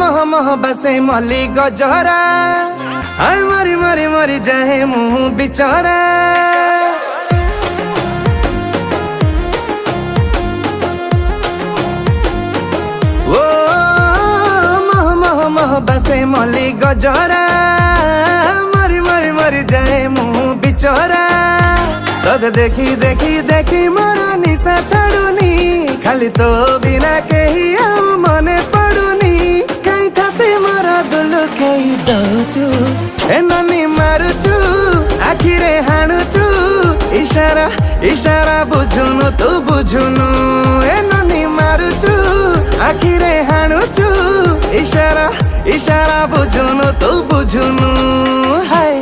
मह मह बसे मली गजरा हाय मरी मरी मरी जाए मुँह बिचरा ओ मह मह मह बसे मली गजरा मरी मरी मरी जाए मुँह बिचरा तोते देखी देखी देखी मोर निशा छाड़ुनी खाली तो बिना कही आउ मने पड़ुनी कहीं छाती मोर दुलु कही दौचु ए ननी मारुचु आखिरे हाणुचु इशारा इशारा बुझुनु तू बुझुनु ए ननी मारुचु आखिरे हाणुचु इशारा इशारा बुझुनु तू बुझुनु हाय।